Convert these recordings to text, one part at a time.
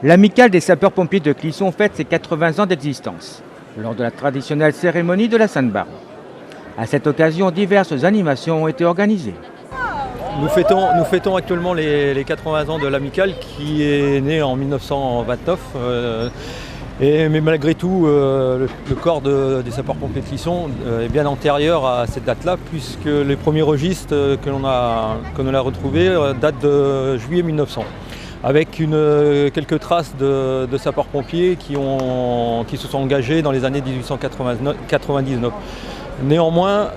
L'amicale des sapeurs-pompiers de Clisson fête ses 80 ans d'existence, lors de la traditionnelle cérémonie de la Sainte-Barbe. À cette occasion, diverses animations ont été organisées. Nous fêtons actuellement les 80 ans de l'amicale qui est née en 1929. Mais malgré tout, le corps des sapeurs-pompiers de Clisson est bien antérieur à cette date-là, puisque les premiers registres que l'on a retrouvés datent de juillet 1900. Avec quelques traces de sapeurs-pompiers qui se sont engagés dans les années 1899. Néanmoins,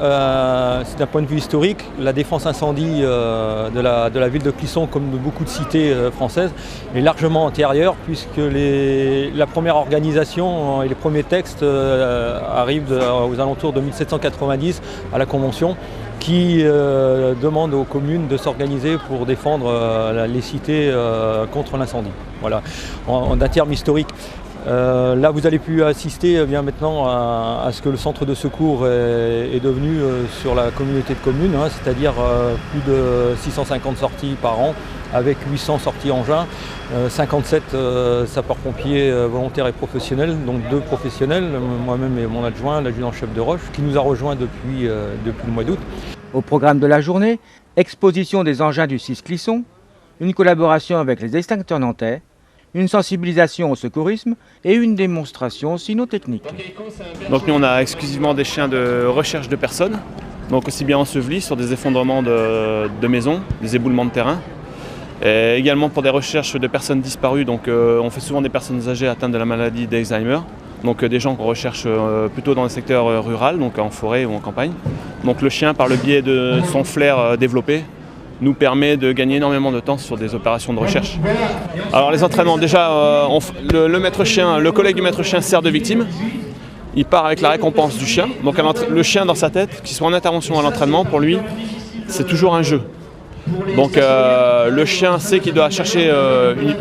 c'est d'un point de vue historique, la défense incendie de la ville de Clisson, comme de beaucoup de cités françaises, est largement antérieure, puisque la première organisation et les premiers textes arrivent aux alentours de 1790 à la Convention, qui demande aux communes de s'organiser pour défendre les cités contre l'incendie. Voilà, d'un terme historique. Là, vous allez pu assister bien maintenant à ce que le centre de secours est devenu sur la communauté de communes, c'est-à-dire plus de 650 sorties par an, avec 800 sorties engins, 57 sapeurs-pompiers volontaires et professionnels, donc 2 professionnels, moi-même et mon adjoint, l'adjudant-chef de Roche, qui nous a rejoints depuis le mois d'août. Au programme de la journée, exposition des engins du 6 Clisson, une collaboration avec les extincteurs nantais, une sensibilisation au secourisme et une démonstration cynotechnique. Donc nous on a exclusivement des chiens de recherche de personnes, donc aussi bien ensevelis sur des effondrements de maisons, des éboulements de terrain, et également pour des recherches de personnes disparues. Donc on fait souvent des personnes âgées atteintes de la maladie d'Alzheimer, donc des gens qu'on recherche plutôt dans le secteur rural, donc en forêt ou en campagne. Donc le chien, par le biais de son flair développé, nous permet de gagner énormément de temps sur des opérations de recherche. Alors les entraînements, déjà le maître chien, le collègue du maître chien sert de victime. Il part avec la récompense du chien. Donc le chien dans sa tête, qu'il soit en intervention ou à l'entraînement, pour lui, c'est toujours un jeu. Donc le chien sait qu'il doit chercher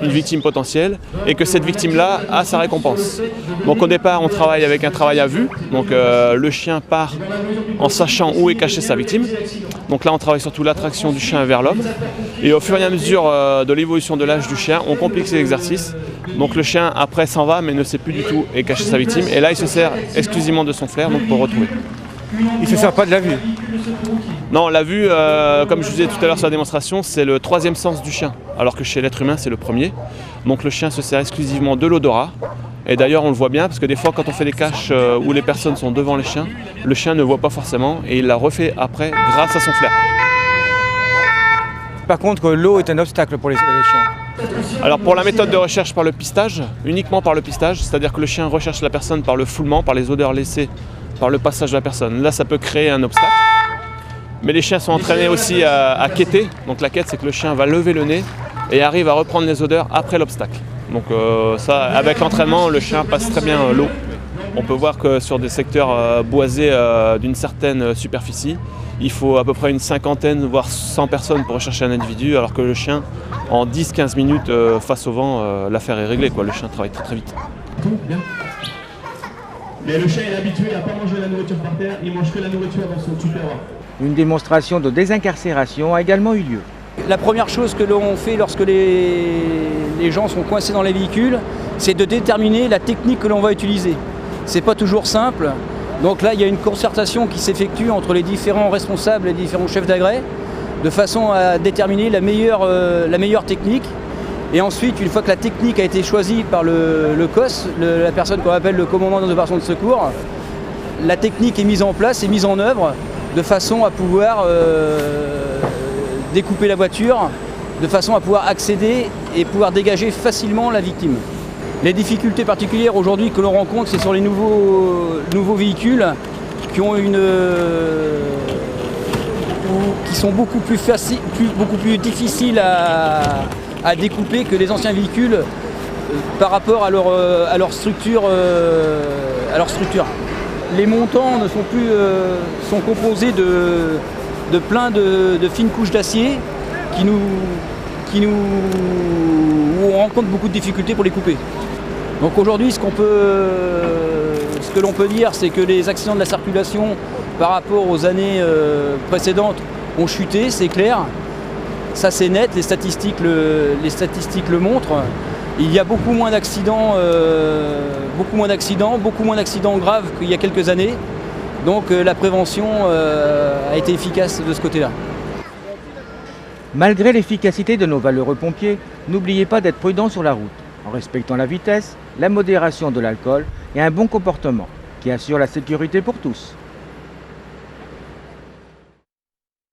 une victime potentielle et que cette victime-là a sa récompense. Donc au départ, on travaille avec un travail à vue. Donc le chien part en sachant où est cachée sa victime. Donc là, on travaille surtout l'attraction du chien vers l'homme. Et au fur et à mesure de l'évolution de l'âge du chien, on complique ces exercices. Donc le chien, après, s'en va, mais ne sait plus du tout où est cachée sa victime. Et là, il se sert exclusivement de son flair pour retrouver. Il ne se sert pas de la vue? Non, la vue, comme je vous disais tout à l'heure sur la démonstration, c'est le 3e sens du chien, alors que chez l'être humain, c'est le 1er. Donc le chien se sert exclusivement de l'odorat. Et d'ailleurs, on le voit bien, parce que des fois, quand on fait des caches où les personnes sont devant les chiens, le chien ne voit pas forcément, et il la refait après grâce à son flair. Par contre, l'eau est un obstacle pour les chiens. Alors pour la méthode de recherche par le pistage, uniquement par le pistage, c'est-à-dire que le chien recherche la personne par le foulement, par les odeurs laissées, par le passage de la personne. Là, ça peut créer un obstacle. Mais les chiens sont entraînés aussi à quêter. Donc la quête, c'est que le chien va lever le nez et arrive à reprendre les odeurs après l'obstacle. Donc ça, avec l'entraînement, le chien passe très bien l'eau. On peut voir que sur des secteurs boisés d'une certaine superficie, il faut à peu près une 50aine, voire 100 personnes pour rechercher un individu, alors que le chien, en 10-15 minutes face au vent, l'affaire est réglée, quoi. Le chien travaille très très vite. Mais le chien est habitué à ne pas manger la nourriture par terre, il mange que la nourriture dans son tupperware. Une démonstration de désincarcération a également eu lieu. La première chose que l'on fait lorsque les gens sont coincés dans les véhicules, c'est de déterminer la technique que l'on va utiliser. C'est pas toujours simple. Donc là, il y a une concertation qui s'effectue entre les différents responsables et les différents chefs d'agrès, de façon à déterminer la meilleure technique. Et ensuite, une fois que la technique a été choisie par le COS, la personne qu'on appelle le commandant des opérations de secours, la technique est mise en place et mise en œuvre de façon à pouvoir découper la voiture, de façon à pouvoir accéder et pouvoir dégager facilement la victime. Les difficultés particulières aujourd'hui que l'on rencontre, c'est sur les nouveaux véhicules qui ont qui sont beaucoup plus difficiles à découper que les anciens véhicules par rapport à leur structure. Les montants ne sont plus sont composés de plein de fines couches d'acier où on rencontre beaucoup de difficultés pour les couper. Donc aujourd'hui, ce que l'on peut dire, c'est que les accidents de la circulation par rapport aux années précédentes ont chuté, c'est clair. Ça c'est net, les statistiques le montrent. il y a beaucoup moins d'accidents graves qu'il y a quelques années. Donc la prévention a été efficace de ce côté-là. Malgré l'efficacité de nos valeureux pompiers, n'oubliez pas d'être prudent sur la route, en respectant la vitesse, la modération de l'alcool et un bon comportement qui assure la sécurité pour tous.